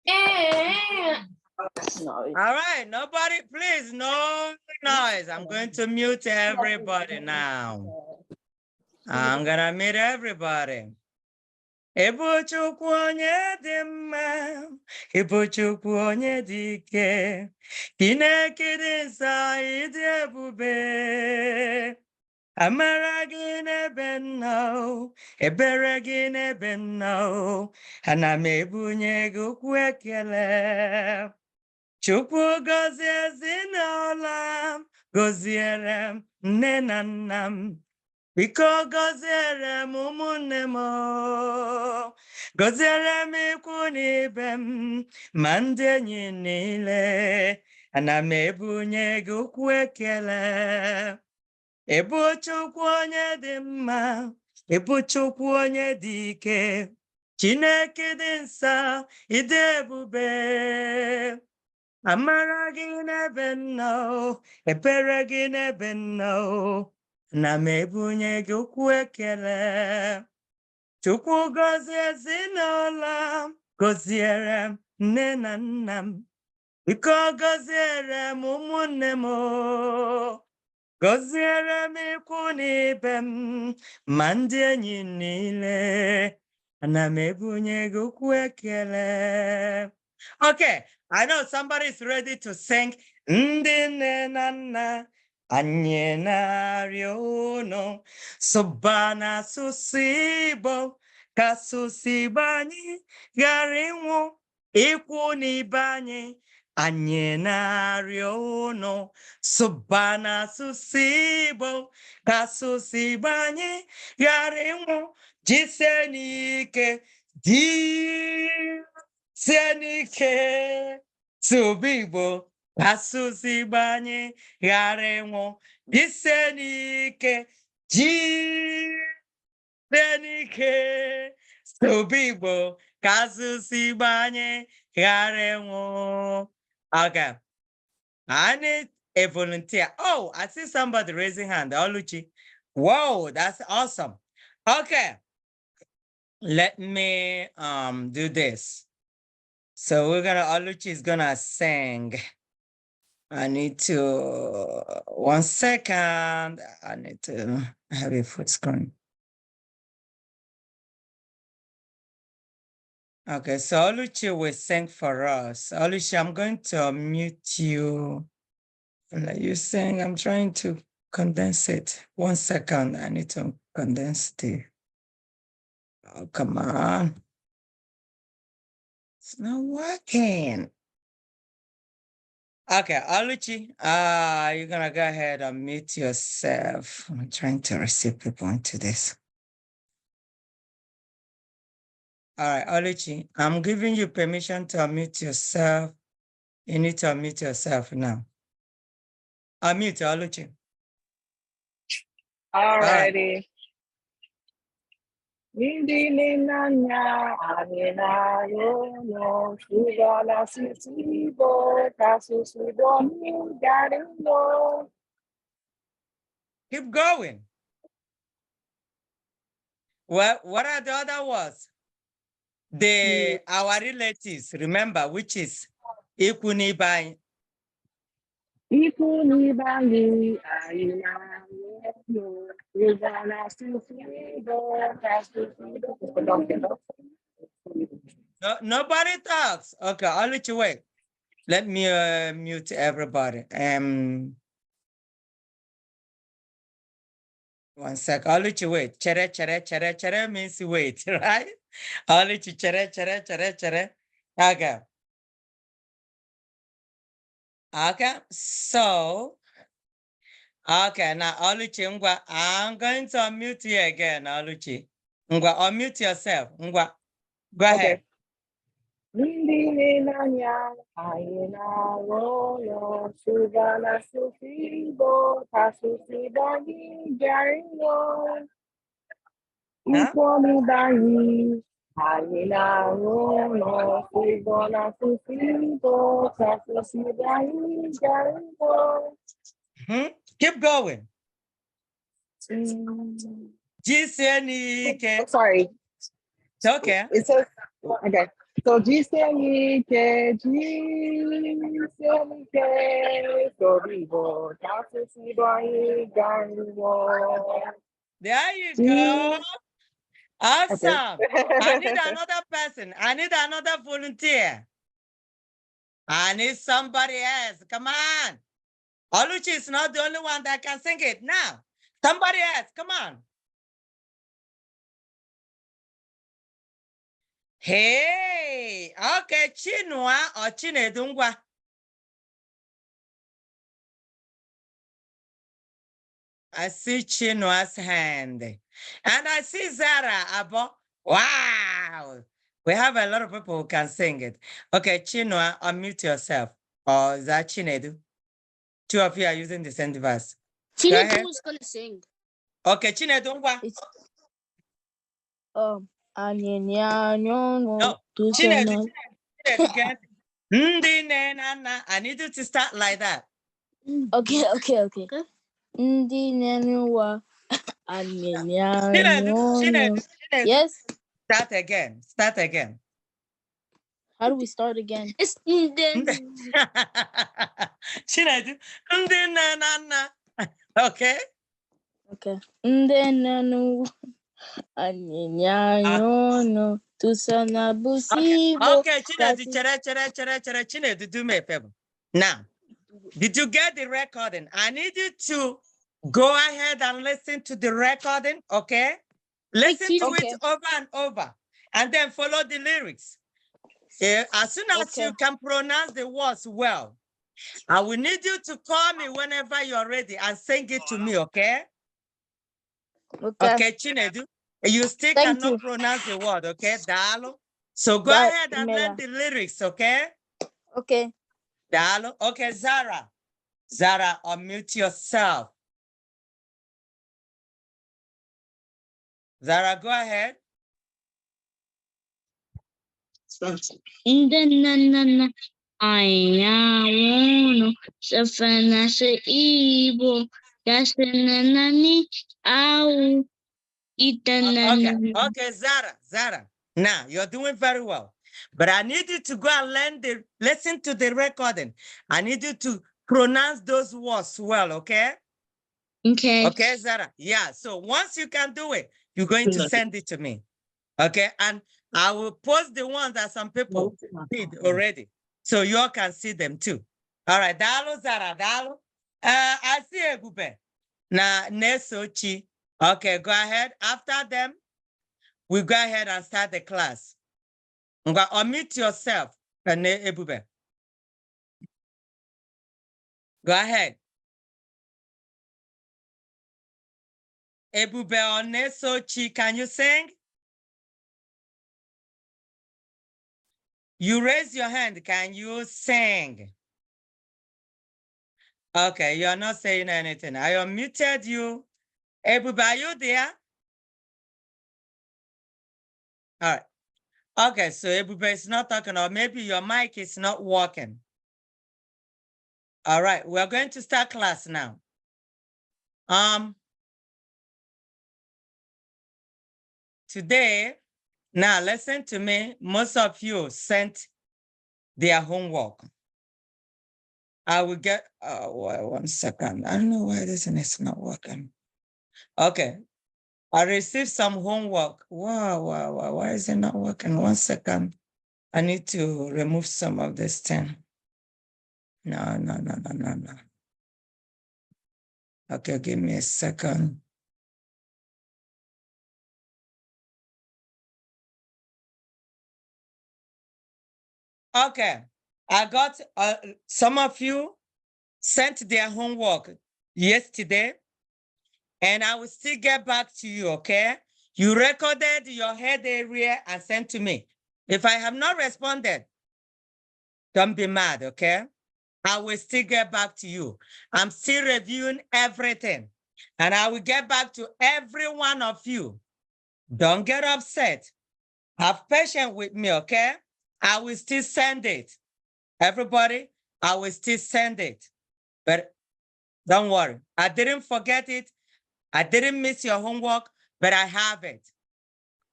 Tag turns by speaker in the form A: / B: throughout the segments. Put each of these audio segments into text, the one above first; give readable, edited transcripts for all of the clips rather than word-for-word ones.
A: Noise.
B: All right, nobody, please, no noise. I'm going to mute everybody now. I'm gonna mute everybody. Ebo Chukwu onye dị mma, Ebo Chukwu onye dị ike, Chineke dị nsọ, ịdị ebube. Amara gị n'ebe m nọ, ebere gị n'ebe m nọ, ana m ebunye gị okwu ekele. Chukwu gọzie ezinụlọ m, gọziere m nne na nna m. Biko gọziere m ụmụnne m, gọziere m ikwu na ibe m, ma ndị enyi niile, ana m ebunye gị okwu ekele. Ebu Chukwu onye dị mma, Ebu Chukwu onye dị ike, Chineke dị nsọ, ịdị ebube. Amara gị n'ebe m nọ, ebere gị n'ebe m nọ, na m ebunye gị okwu ekele. Chukwu gọzie ezinụlọ m, gọziere m nne na nna m. Biko gọziere m ụmụnne m, gọziere m ikwu na ibe m, ma ndị enyi niile, ana m ebunye gị okwu ekele. Okay, I know somebody is ready to sing. Ndị nne na nna anyị na-arịọ unu sụba n'asụsụ Igbo ka asụsụ Igbo anyị ghara ịnwụ, ikwu na ibe anyị. Anyị na-arịọ unu sụba n'asụsụ Igbo ka asụsụ Igbo anyị ghara ịnwụ. Jisie n'ike, jisie n'ike, sụba Igbo ka asụsụ Igbo anyị ghara ịnwụ. Jisie n'ike, jisie n'ike, sụba Igbo ka asụsụ Igbo anyị ghara ịnwụ. Okay, I need a volunteer. Oh, I see somebody raising hand. Oluchi. Whoa, that's awesome. Okay, let me do this. So Oluchi is gonna sing. I need to, 1 second. I need to have a full screen. Okay, so Oluchi will sing for us. Oluchi, I'm going to unmute you. Let you sing. I'm trying to condense it. 1 second. I need to condense the. Oh, come on. It's not working. Okay, Oluchi, you're gonna go ahead and mute yourself. I'm trying to receive people into this. All right, Oluchi, I'm giving you permission to unmute yourself. You need to unmute yourself now. Unmute, Oluchi.
A: Alrighty. Ndị nne na nna anyị na-arịọ unu sụba n'asụsụ Igbo ka asụsụ Igbo anyị ghara ịnwụ.
B: Keep going. Well, what are the other words? Our relatives, remember, which is ikwu na ibe anyị.
A: Ikwu na ibe anyị na-arịọ unu sụba n'asụsụ Igbo ka asụsụ Igbo.
B: No, nobody talks. Okay, Oluchi, wait. Let me mute everybody. 1 sec. Oluchi, wait. Chere means wait, right? Oluchi, chere. Okay. Okay, so, okay, now Oluchi, Ngwa, I'm going to unmute you again, Oluchi. Ngwa, unmute yourself. Ngwa, go ahead.
A: Ndị nne na nna anyị na-arịọ unu sụba n'asụsụ Igbo ka asụsụ Igbo anyị ghara ịnwụ. Ikwu na ibe anyị na-arịọ unu sụba n'asụsụ Igbo ka asụsụ Igbo anyị ghara ịnwụ.
B: Keep going. Jisie n'ike.
A: Sorry.
B: It's okay.
A: It says, okay. So G-Senike, G-Senike, so vivo, casi si voy gango.
B: There you go. Awesome. I need
A: Okay.
B: another person. I need another volunteer. I need somebody else. Come on. Oluchi is not the only one that can sing it now. Somebody else, come on. Hey, okay, Chinua or Chinedungwa. I see Chinua's hand. And I see Zara Abo. Wow. We have a lot of people who can sing it. Okay, Chinua, unmute yourself. Or is that Chinedu? Two of you are using the same device.
C: Chinedu is going to sing.
B: Okay, Chinedungwa.
C: No,
B: Chinedu, get I need you to start like that.
C: Okay. Yes.
B: Start again.
C: How do we start again? It's
B: Chinedu, okay.
C: Okay.
B: Okay, Chinedu, do me a favor. Now, did you get the recording? I need you to go ahead and listen to the recording, okay? Listen to it over and over, and then follow the lyrics. As soon as you can pronounce the words well, I will need you to call me whenever you're ready and sing it to me, okay? Okay, Chinedu. You still cannot pronounce the word, okay? Dalo. So go ahead and learn the lyrics, okay?
C: Okay.
B: Dalo. Okay, Zara. Zara, unmute yourself. Zara, go ahead.
C: Igbo.
B: Okay, Zara. Now, you're doing very well. But I need you to go and listen to the recording. I need you to pronounce those words well, okay? Okay, Zara. Yeah, so once you can do it, you're going to send it to me. Okay, and I will post the ones that some people did already. So you all can see them too. All right, Dalo, Zara, Dalo. I see Ebube. Na Nesochi. Okay, go ahead. After them, we go ahead and start the class. Unmute yourself, Ebube. Go ahead. Ebube Onesochi, can you sing? You raise your hand, can you sing? Okay, you're not saying anything. I unmuted you. Ebube, are you there? All right. Okay, so Ebube is not talking, or maybe your mic is not working. All right, we're going to start class now. Today, now listen to me. Most of you sent their homework. I will get, 1 second. I don't know why this is not working. Okay, I received some homework. Wow, why is it not working? 1 second. I need to remove some of this thing. No. Okay, give me a second. Okay, I got some of you sent their homework yesterday, and I will still get back to you, okay? You recorded your head area and sent to me. If I have not responded, don't be mad, okay? I will still get back to you. I'm still reviewing everything, and I will get back to every one of you. Don't get upset. Have patience with me, okay? I will still send it. Everybody, I will still send it. But don't worry. I didn't forget it. I didn't miss your homework, but I have it.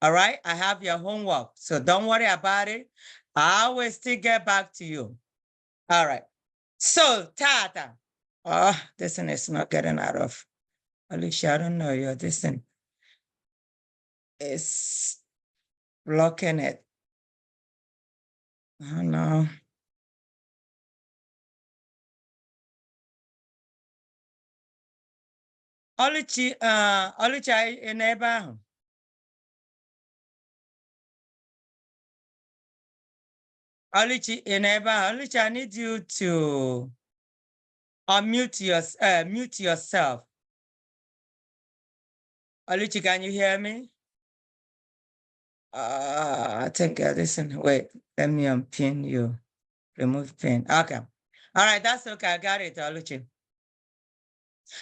B: All right? I have your homework. So don't worry about it. I will still get back to you. All right. So, Tata. Oh, this one is not getting out of. Alicia, I don't know. Your this thing is blocking it. Oh, no. Oluchi, in ebe ahụ. Oluchi, in ebe ahụ. Oluchi, I need you to unmute mute yourself. Oluchi, can you hear me? I think, listen, wait, let me unpin you. Remove pin. Okay. All right, that's okay. I got it, Oluchi.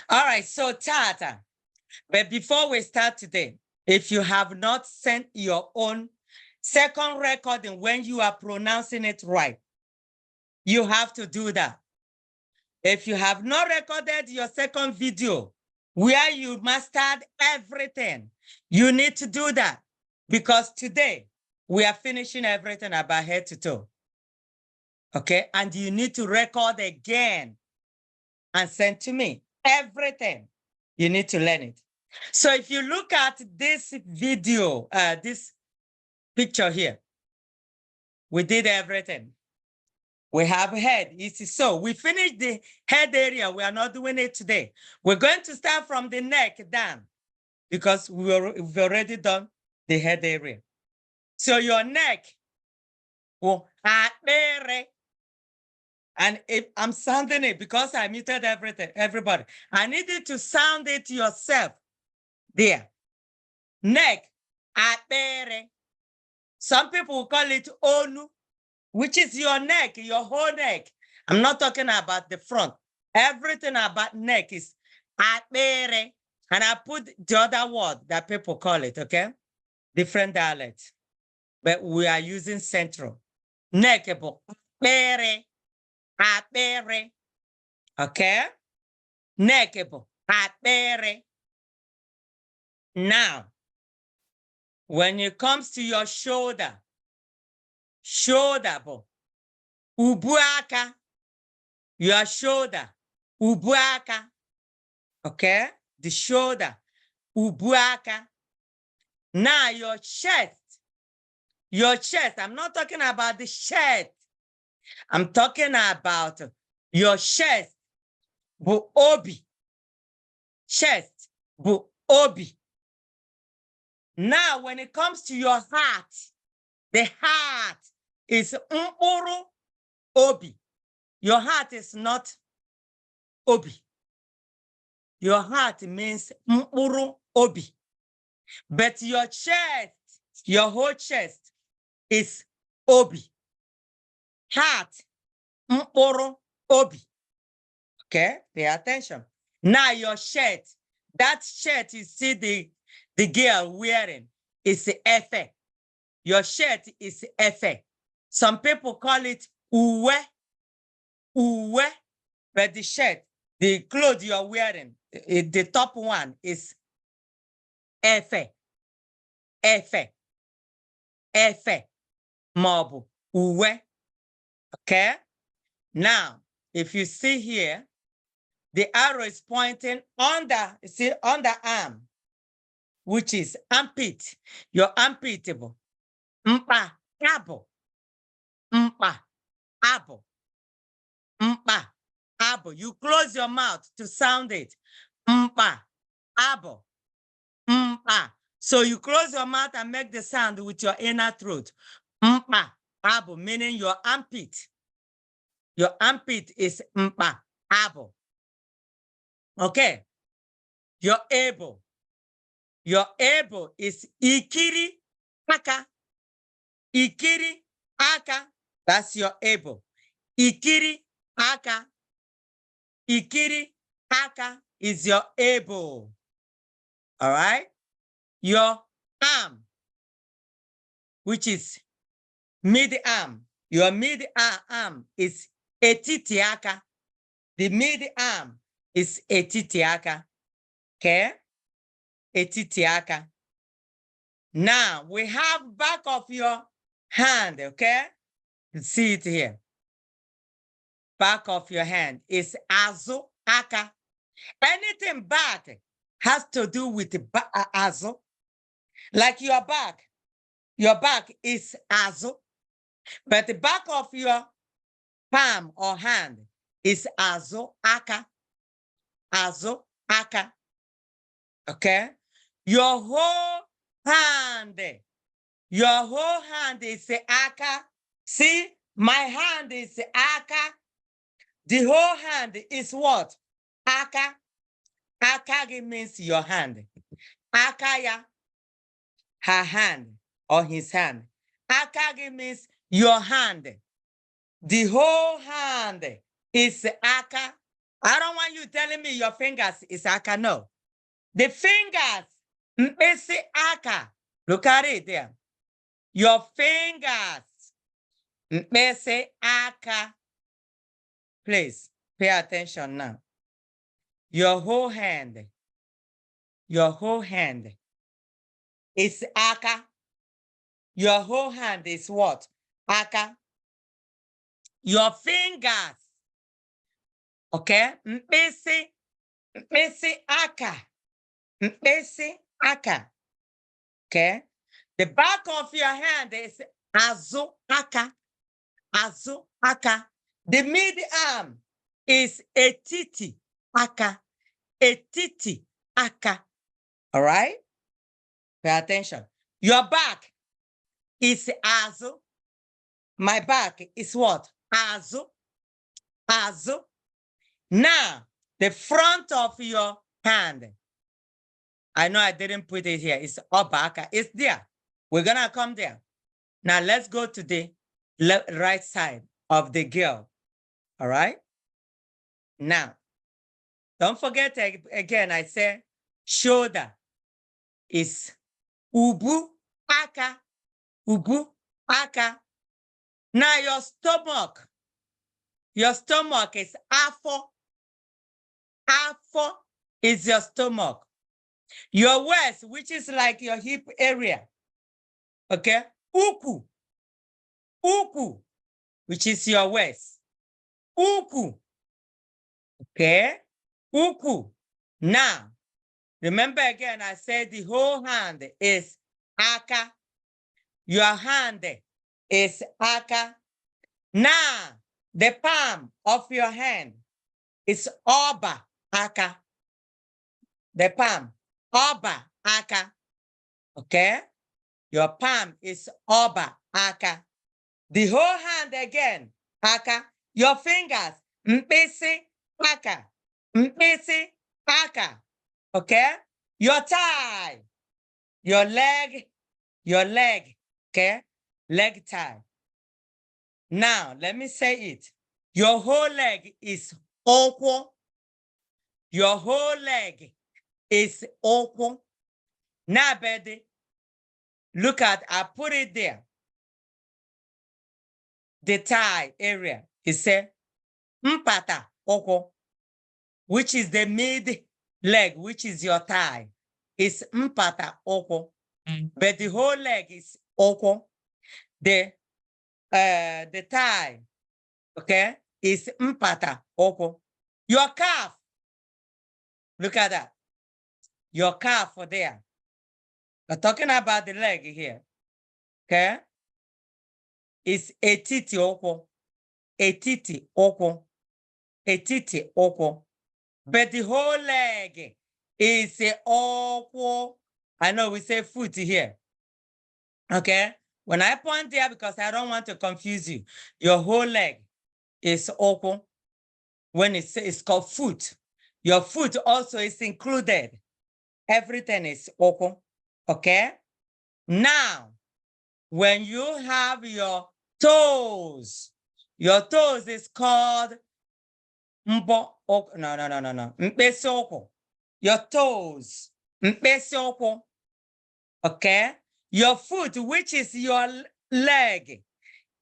B: All right, so Tata, but before we start today, if you have not sent your own second recording when you are pronouncing it right, you have to do that. If you have not recorded your second video where you mastered everything, you need to do that because today we are finishing everything about head to toe. Okay, and you need to record again and send to me everything. You need to learn it. So if you look at this video, this picture here, we did everything. We have head. So we finished the head area. We are not doing it today. We're going to start from the neck down because we've already done the head area. So your neck will and if I'm sounding it because I muted everybody, I need you to sound it yourself there. Neck, abere. Some people will call it onu, which is your neck, your whole neck. I'm not talking about the front. Everything about neck is abere. And I put the other word that people call it, okay? Different dialects. But we are using central. Neck, abere, abere. Okay? Neck, abere. Now, when it comes to your shoulder, ubuaka, your shoulder, ubuaka, okay? The shoulder, ubuaka. Now your chest, I'm not talking about the shirt. I'm talking about your chest, bu obi. Chest, bu obi. Now when it comes to your heart, the heart is mkpụrụ obi. Your heart is not obi. Your heart means mkpụrụ obi. But your chest, your whole chest is obi. Heart, mkpụrụ obi. Okay, pay attention. Now your shirt, that shirt you see the girl wearing is efe. Your shirt is efe. Some people call it uwe, but the shirt, the clothes you're wearing, the top one is efe, mabu, uwe. Okay? Now, if you see here, the arrow is pointing under, see, underarm, which is armpit. Your armpit, mpa, abo, mpa, abo, mpa, abo. You close your mouth to sound it. Mpa, abo, mpa. So you close your mouth and make the sound with your inner throat. Mpa, abo, meaning your armpit. Your armpit is mpa, abo. Okay. Your able. Your able is ikiri aka. Ikiri aka. That's your able. Ikiri aka. Ikiri aka is your able. All right? Your arm, which is mid arm. Your mid arm is etiti aka. The mid arm is etiti aka. Okay? Etiti aka. Now we have back of your hand, okay? See it here. Back of your hand is azo, aka. Anything back has to do with azo. Like your back is azo, but the back of your palm or hand is azo, aka. Azo, aka. Okay? Your whole hand is aka. See, my hand is aka. The whole hand is what? Aka. Aka means your hand. Akaya, her hand or his hand. Akagi means your hand. The whole hand is aka. I don't want you telling me your fingers is aka. No. The fingers, mpesi aka. Look at it there. Your fingers, mpesi aka. Please pay attention now. Your whole hand is aka. Your whole hand is what? Aka. Your fingers, okay? Mkpisi aka. Mkpisi aka. Okay? The back of your hand is azu aka. Azu aka. The mid arm is etiti aka. Etiti aka. All right? Pay attention. Your back is azu. My back is what? Azu. Azu. Now, the front of your hand. I know I didn't put it here. It's obaka. It's there. We're going to come there. Now, let's go to the right side of the girl. All right? Now, don't forget again, I said shoulder is ubu aka. Ubu aka. Now, your stomach is afo. Afo is your stomach. Your waist, which is like your hip area. Okay? Uku. Uku, which is your waist. Uku. Okay? Uku. Now, remember again, I said the whole hand is aka. Your hand is aka. Now, the palm of your hand is oba aka. The palm, oba aka. Okay? Your palm is oba aka. The whole hand again, aka. Your fingers, mpisi aka. Mpisi aka. Okay? Your thigh, your leg, okay? Leg tie. Now, let me say it. Your whole leg is okwo. Your whole leg is okwo. Now, baby, look at, I put it there. The thigh area is mpata okwo, which is the mid leg, which is your thigh. It's mpata okwo. But the whole leg is okwo. The thigh, okay, is mpata okwo. Your calf, look at that. Your calf for there. We're talking about the leg here, okay? It's etiti okwo. Etiti okwo. Etiti okwo. But the whole leg is okwo. I know we say foot here, okay? When I point there, because I don't want to confuse you, your whole leg is okwo. When it's called foot, your foot also is included. Everything is okwo, okay? Now, when you have your toes is called mbo. No. Mkpesi okwo. Your toes, mkpesi okwo. Okay? Your foot, which is your leg,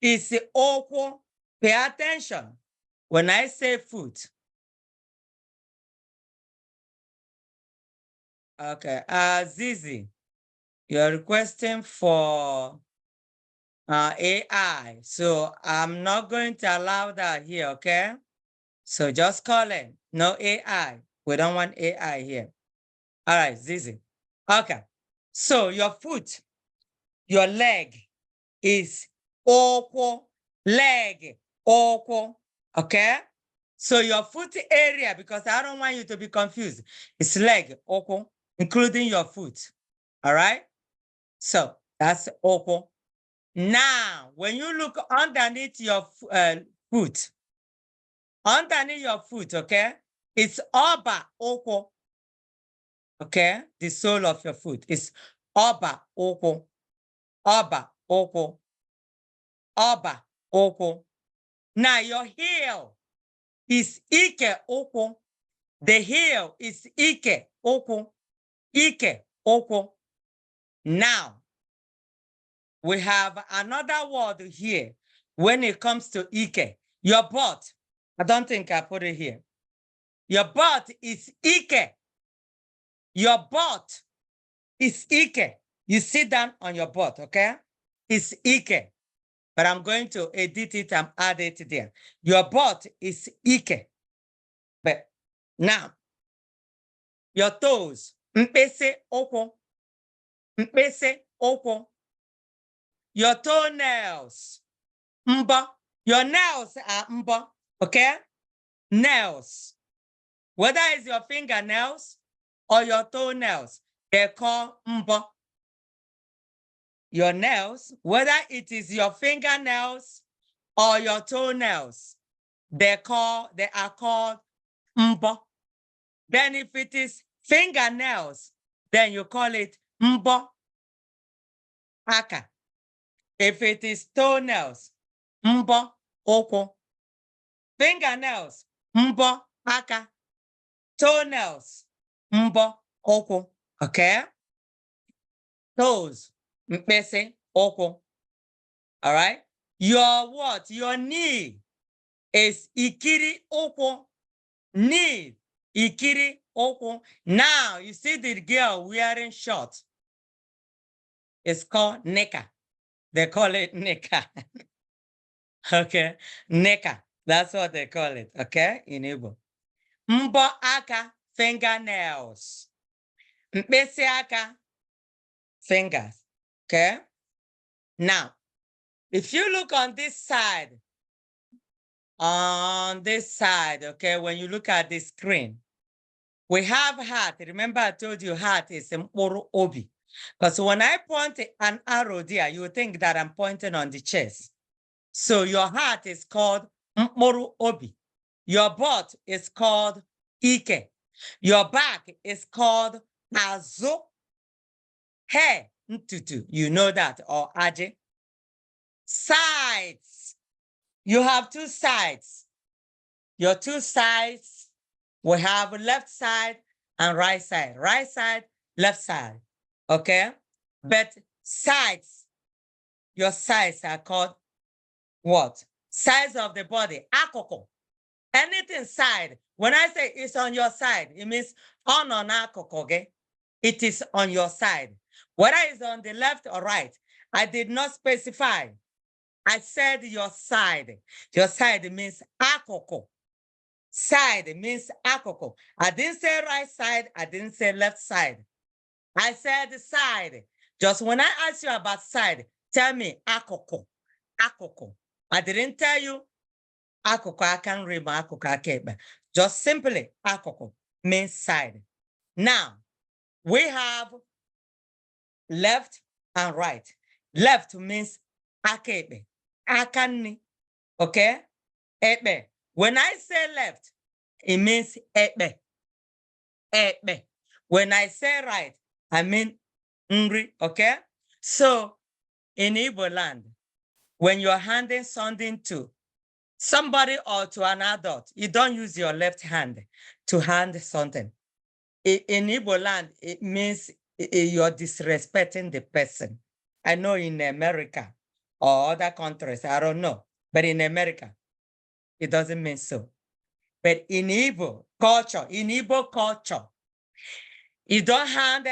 B: is okwo. Pay attention. When I say foot. Okay, Zizi, you're requesting for AI. So I'm not going to allow that here, okay? So just call it. No AI. We don't want AI here. All right, Zizi. Okay. So your foot, your leg is okwo, leg, okwo, okay? So your foot area, because I don't want you to be confused, it's leg, okwo, including your foot, all right? So that's okwo. Now, when you look underneath your foot, okay, it's oba okwo, okay? The sole of your foot is oba okwo, oba okwo, oba okwo. Now your heel is ike okwo. The heel is ike okwo, ike okwo. Now, we have another word here when it comes to ike. Your butt, I don't think I put it here. Your butt is ike. Your butt is ike. You sit down on your butt, okay? It's ike. But I'm going to edit it and add it there. Your butt is ike. But now, your toes, mkpese okwo, mkpese okwo. Your toenails, mbo. Your nails are mbo, okay? Nails. Whether it's your fingernails or your toenails, they call mbo. Your nails, whether it is your fingernails or your toenails, they are called mbo. Then if it is fingernails, then you call it mbo aka. If it is toenails, mbo okwo. Fingernails, mbo aka. Toenails, mbo okwo. Okay? Toes, mkpese okwo. All right? Your what? Your knee is ikiri okwo. Knee, ikiri okwo. Now, you see the girl wearing shorts. It's called knicker. They call it knicker. Okay? Knicker. That's what they call it. Okay? In Igbo. Mbo aka, fingernails. Mkpese aka, fingers. Okay? Now, if you look on this side, okay, when you look at the screen, we have heart. Remember I told you heart is mkpuru obi. Because when I point an arrow there, you think that I'm pointing on the chest. So your heart is called mkpuru obi. Your butt is called ike. Your back is called azu. Hair, ntutu, you know that, or aje. Sides, you have two sides. Your two sides, we have left side and right side. Right side, left side, okay? But sides, your sides are called what? Sides of the body, akoko. Anything side, when I say it's on your side, it means on akoko, okay? It is on your side. Whether it's on the left or right, I did not specify. I said your side. Your side means akoko. Side means akoko. I didn't say right side. I didn't say left side. I said side. Just when I ask you about side, tell me akoko. Akoko. I didn't tell you akoko. I can't read my akoko. I can't. Just simply akoko means side. Now, we have left and right. Left means akebe, akani, okay? Ebe. When I say left, it means ebe, ebe. When I say right, I mean ngri, okay? So in Igbo land, when you're handing something to somebody or to an adult, you don't use your left hand to hand something. In Igbo land, it means you're disrespecting the person. I know in America or other countries, I don't know, but in America, it doesn't mean so. But in Igbo culture, you don't hand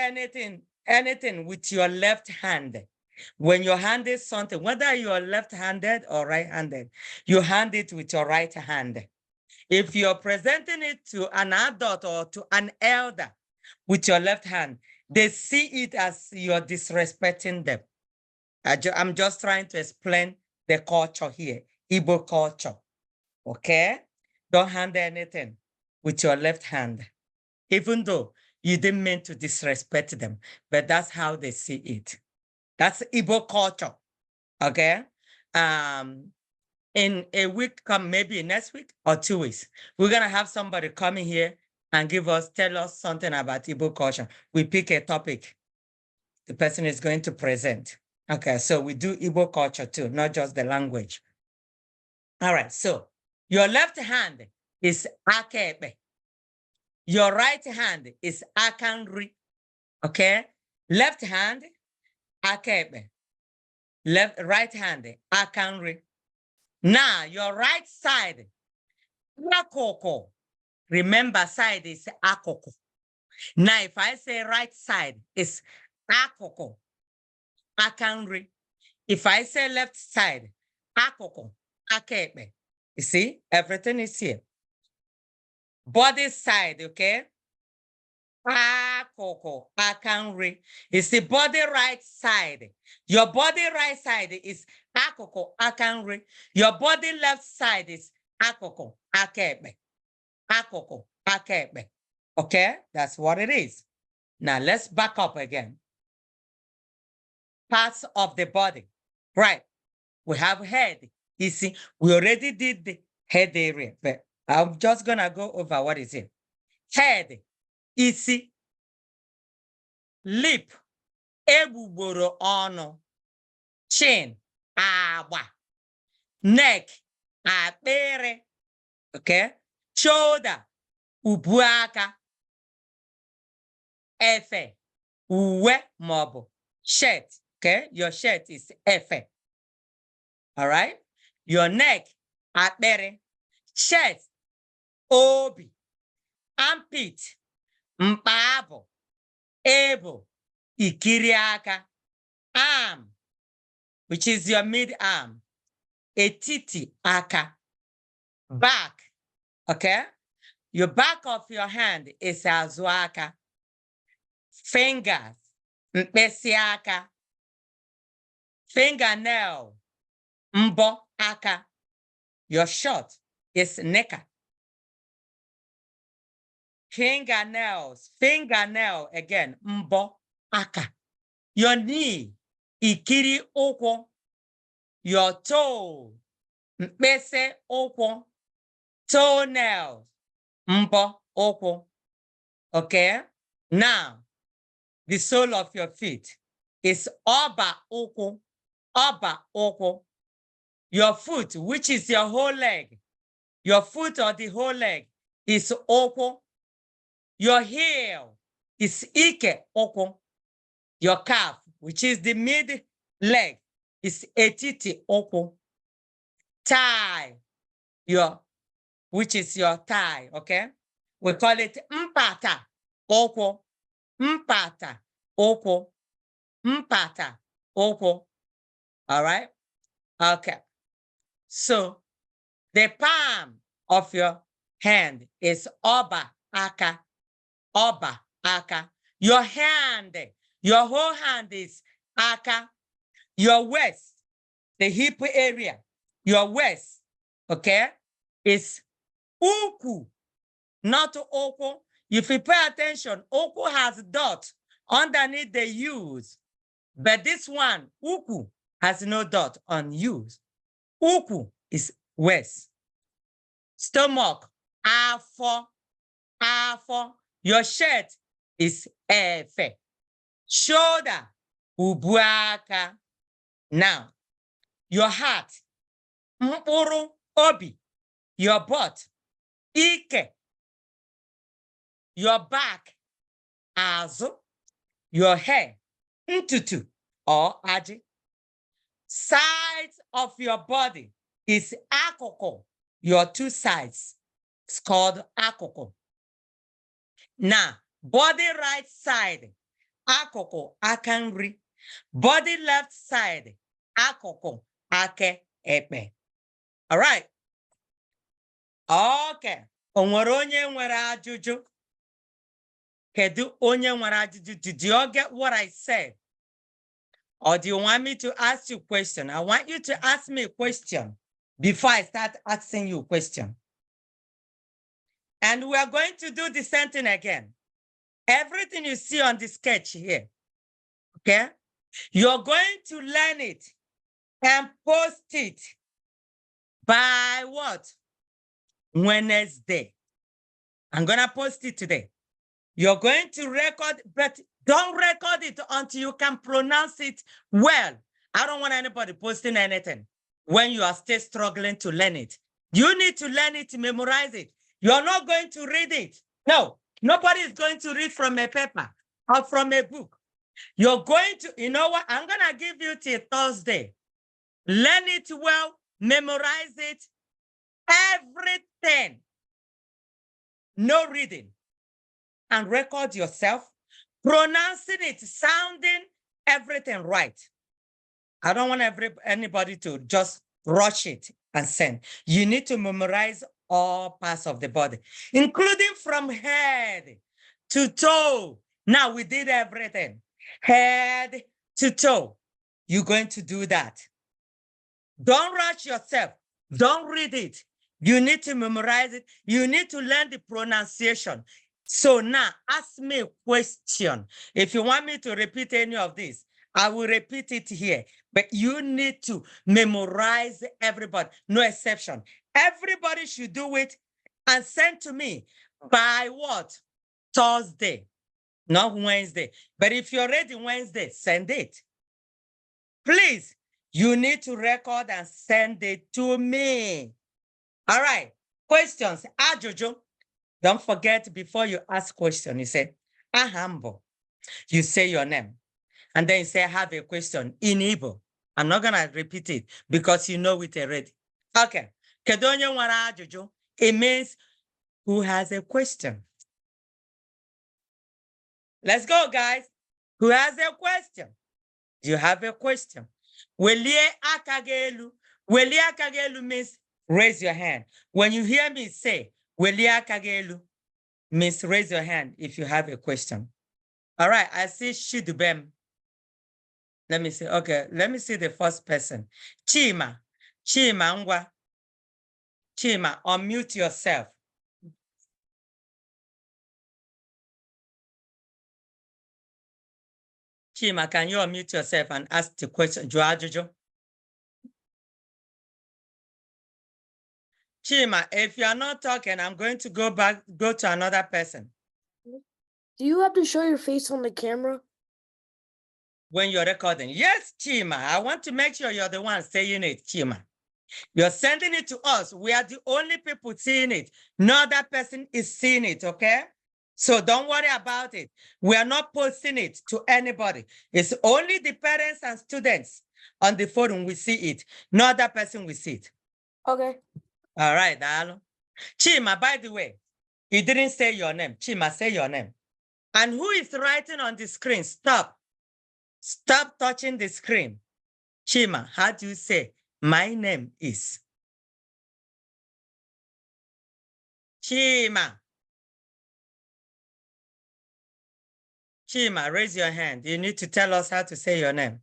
B: anything with your left hand. When you're handed something, whether you're left-handed or right-handed, you hand it with your right hand. If you're presenting it to an adult or to an elder with your left hand, they see it as you're disrespecting them. I'm just trying to explain the culture here, Igbo culture, okay? Don't hand anything with your left hand, even though you didn't mean to disrespect them, but that's how they see it. That's Igbo culture, okay? In a week, maybe next week or 2 weeks, we're gonna have somebody coming here and tell us something about Igbo culture. We pick a topic. The person is going to present. Okay, so we do Igbo culture too, not just the language. All right, so your left hand is akebe. Your right hand is akanri. Okay, left hand akebe. Right hand akanri. Now your right side akoko. Remember, side is akoko. Now if I say right side, it's akoko. Akanri. If I say left side, akoko, akebe. You see, everything is here. Body side, okay? Akoko, akanri. It's the body right side. Your body right side is akoko, akanri. Your body left side is akoko, akebe. Akoko, akebe. Okay, that's what it is. Now let's back up again. Parts of the body. Right. We have head. You see, we already did the head area, but I'm just gonna go over what is it. Head, isi, lip, egbugboro ọnụ, chin, agba, neck, akpịrị, okay? Shoulder, ubu aka, efe, uwe maọbụ shirt, okay? Your shirt is efe. All right? Your neck, akpịrị, chest, obi, armpit, mkpabụ, able, ikiri aka, arm, which is your mid arm, etiti aka, back, okay? Your back of your hand is azụ aka, fingers, mkpịsị aka, fingernail, mbọ aka. Your short is nika. Fingernails, fingernail again, mbọ aka. Your knee, ikiri ụkwụ. Your toe, mkpịsị ụkwụ. Toenails, mbọ ụkwụ. Okay? Now, the sole of your feet is ọba ụkwụ. Ọba ụkwụ. Your foot, which is your whole leg, your foot or the whole leg is ụkwụ. Your heel is ike ụkwụ. Your calf, which is the mid leg, is etiti ụkwụ. Thigh, which is your thigh, okay? We call it mpata ụkwụ. Mpata ụkwụ. Mpata ụkwụ. All right? Okay. So the palm of your hand is ọba aka. Ọba aka. Your hand, your whole hand is aka. Your waist, the hip area, your waist, okay, is uku, not oko. If you pay attention, oko has dot underneath the U's, but this one, uku, has no dot on U's. Uku is waist. Stomach, afọ, afọ. Your shirt is efe. Shoulder, ubu aka. Now, your heart, mkpụrụ obi. Your butt, ike. Your back, azụ. Your hair, ntutu or aji. Sides of your body is akụkụ. Your two sides, it's called akụkụ. Now, body right side, akụkụ aka nri. Body left side. Akoko, ake, ekpe. All right. Okay. Onwere onye nwere ajụjụ? Kedu onye nwere ajụjụ? Did you all get what I said? Or do you want me to ask you a question? I want you to ask me a question before I start asking you a question. And we are going to do the same thing again. Everything you see on the sketch here, okay? You're going to learn it and post it by what? Wednesday. I'm going to post it today. You're going to record, but don't record it until you can pronounce it well. I don't want anybody posting anything when you are still struggling to learn it. You need to learn it, memorize it. You're not going to read it. No, nobody is going to read from a paper or from a book. You're going to, you know what? I'm going to give you till Thursday. Learn it well, memorize it, everything. No reading. And record yourself, pronouncing it, sounding everything right. I don't want anybody to just rush it and send. You need to memorize all parts of the body, including from head to toe. Now we did everything. Head to toe. You're going to do that. Don't rush yourself. Don't read it. You need to memorize it. You need to learn the pronunciation. So now ask me a question. If you want me to repeat any of this, I will repeat it here. But you need to memorize everybody, no exception. Everybody should do it and send to me by what? Thursday, not Wednesday. But if you're ready Wednesday, send it. Please, you need to record and send it to me. All right, questions. Ajojo. Don't forget before you ask question, you say, Ahambo. You say your name. And then you say, I have a question in Igbo. I'm not going to repeat it because you know it already. Okay. Kedonye nwere ajụjụ. It means who has a question. Let's go, guys. Who has a question? Do you have a question? Welie aka gị elu. Welie aka gị elu means raise your hand. When you hear me say, welie aka gị elu, means raise your hand if you have a question. All right, I see Shidubem. Let me see. Okay, let me see the first person. Chima. Chima Ngwa. Chima, unmute yourself. Chima, can you unmute yourself and ask the question? Joajojo. Chima, if you are not talking, I'm going to go to another person.
D: Do you have to show your face on the camera?
B: When you're recording? Yes, Chima. I want to make sure you're the one saying it, Chima. You're sending it to us. We are the only people seeing it. No other person is seeing it, okay? So don't worry about it. We are not posting it to anybody. It's only the parents and students on the forum will see it. No other person will see it.
D: Okay.
B: All right, Dalo. Chima, by the way, he didn't say your name. Chima, say your name. And who is writing on the screen? Stop. Stop touching the screen. Chima, how do you say, my name is? Chima. Chima, raise your hand. You need to tell us how to say your name.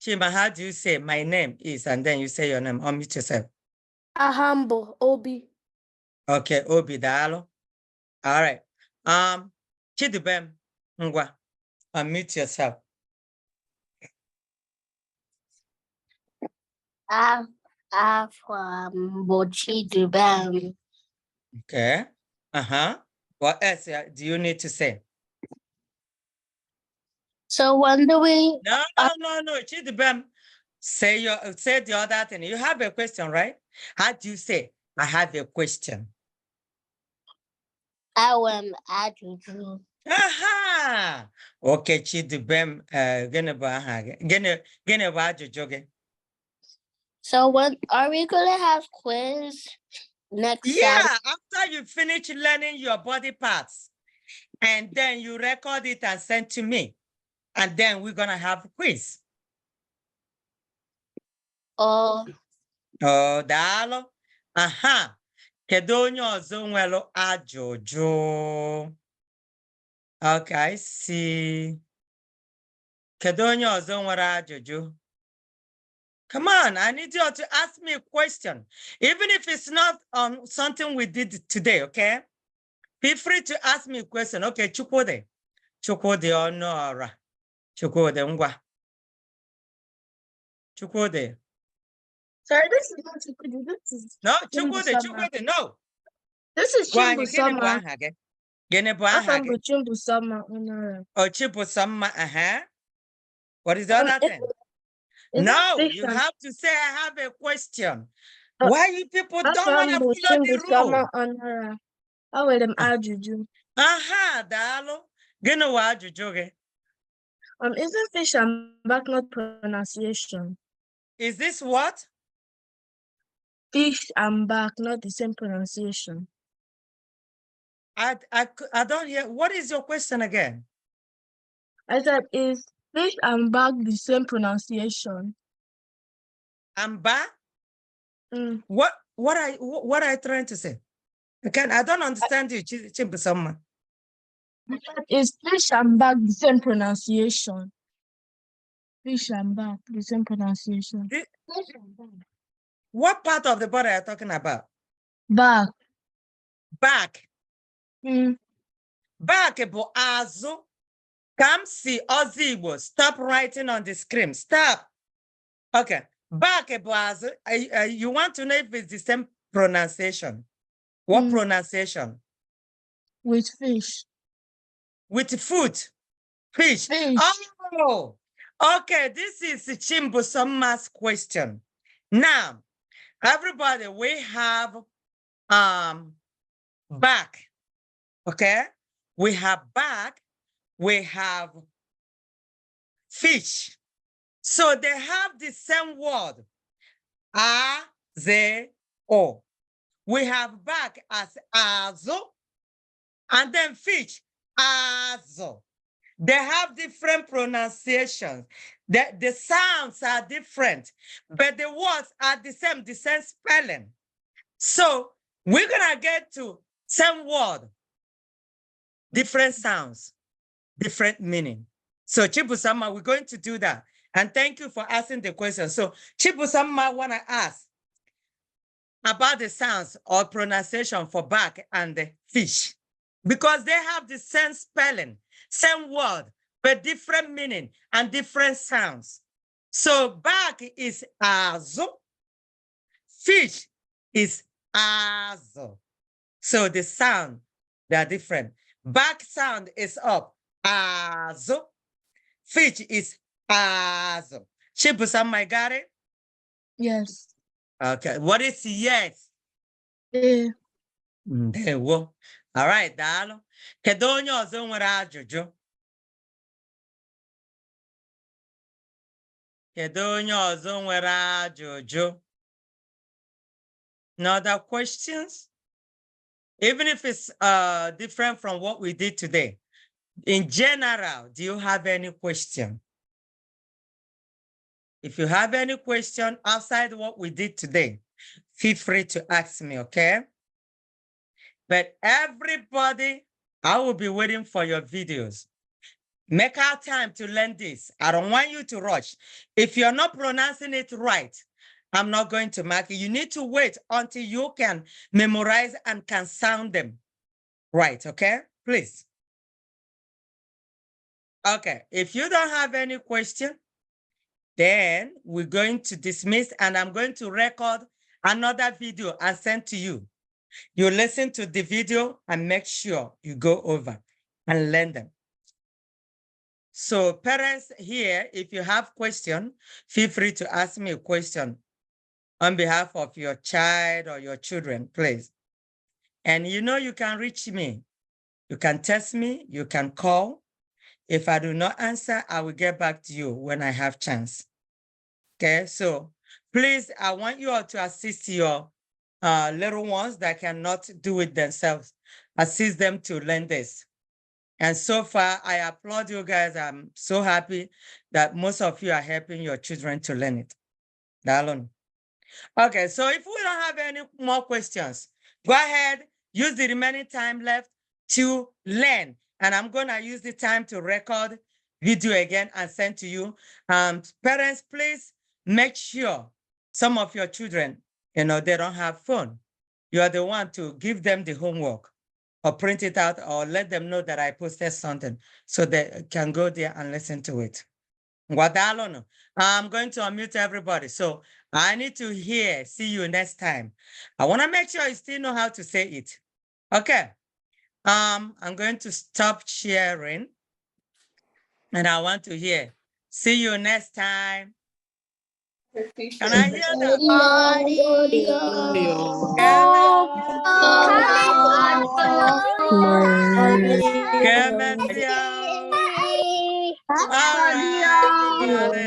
B: Chima, how do you say, my name is, and then you say your name, unmute yourself.
D: Ahambo, Obi.
B: Okay, Obi, Dalo. All right. Chidubem, Ngwa, unmute yourself.
C: Ahambo Chidubem.
B: Okay. What else do you need to say?
C: So when do we?
B: No. Chidubem, say the other thing. You have a question, right? How do you say, I have a question?
C: Ajụjụ.
B: Aha. Okay, Chidubem, gịnị bụ ajụjụ gị?
C: So when are we gonna have quiz next
B: Yeah,
C: Saturday?
B: after you finish learning your body parts, and then you record it and send to me. And then we're going to have a quiz.
C: Oh,
B: Oh, daalụ. Aha. Kedu onye ọzọ nwere ajụjụ? Okay, I see. Kedu onye ọzọ nwere ajụjụ? Come on, I need you to ask me a question. Even if it's not something we did today, okay? Feel free to ask me a question. Okay, Chukwudi. Chukwudi Honora. Chukwudi ngwa. Chukwudi.
D: Sorry, this is not Chukwudi. This is
B: No,
D: Chimbusama.
B: Chukwudi, no.
D: This is
B: Gwa anyị, gịnị bụ
D: Chimbusama.
B: aha gị? Gịnị bụ aha
D: Afam
B: gị?
D: bụ Chimbusama Onara.
B: Oh, Chibusama, What is the other thing?
D: Is
B: No,
D: it
B: you
D: fiction?
B: have to say, I have a question.
D: Uh,
B: Why you people don't want to
D: Afam bụ
B: follow the rule?
D: Chimbusama Onara. O nwere m ajụjụ.
B: Daalụ. Gịnị bụ ajụjụ gị?
D: Isn't fish and back not pronunciation?
B: Is this what?
D: Fish and back, not the same pronunciation.
B: I don't hear. What is your question again?
D: I said, is fish and back the same pronunciation?
B: Amba?
D: Mm.
B: What are you trying to say? Again, I don't understand you, Chimbusama.
D: Is fish and back the same pronunciation? Fish and back, the same pronunciation.
B: What part of the body are you talking about?
D: Back.
B: Back.
D: Mm.
B: Back bụ azụ. Come see Aussie Igbo. Stop writing on the screen. Stop. Okay. Back bụ azụ. You want to know if it's the same pronunciation? What pronunciation?
D: With fish.
B: With foot. Fish.
D: Fish.
B: Oh, okay. This is Chimbusama's question. Now, everybody, we have back. Okay? We have back. We have fish. So they have the same word. A-Z-O. We have back as azo, and then fish, azo. They have different pronunciations. The sounds are different, but the words are the same spelling. So we're gonna get to same word, different sounds, different meaning. So Chibusama, we're going to do that. And thank you for asking the question. So Chibusama wanna ask about the sounds or pronunciation for back and the fish, because they have the same spelling, same word, but different meaning and different sounds. So back is azo, fish is azo. So the sound, they are different. Back sound is up, azo. Fish is azo. Chibusama, got it?
D: Yes.
B: Okay, what is yes?
D: Ndewo.
B: All right, daalụ. Kedu onye ọzọ nwere ajụjụ? Kedu onye ọzọ nwere ajụjụ? No other questions? Even if it's different from what we did today. In general, do you have any question? If you have any question outside what we did today, feel free to ask me, okay? But everybody, I will be waiting for your videos. Make our time to learn this. I don't want you to rush. If you're not pronouncing it right, I'm not going to mark it. You need to wait until you can memorize and can sound them right, okay? Please. Okay, if you don't have any question, then we're going to dismiss and I'm going to record another video and send to you. You listen to the video and make sure you go over and learn them. So parents here, if you have question, feel free to ask me a question on behalf of your child or your children, please. And you know you can reach me. You can text me, you can call. If I do not answer, I will get back to you when I have chance. Okay, so please, I want you all to assist your little ones that cannot do it themselves. Assist them to learn this. And so far, I applaud you guys. I'm so happy that most of you are helping your children to learn it. Dalon. Okay, so if we don't have any more questions, go ahead, use the remaining time left to learn. And I'm gonna use the time to record video again and send to you. Parents, please make sure some of your children, they don't have phone. You are the one to give them the homework or print it out or let them know that I posted something so they can go there and listen to it. Guadalon, I'm going to unmute everybody. So I need to hear, see you next time. I want to make sure you still know how to say it. Okay. I'm going to stop sharing and I want to hear, see you next time. Can I hear that? All right, everybody.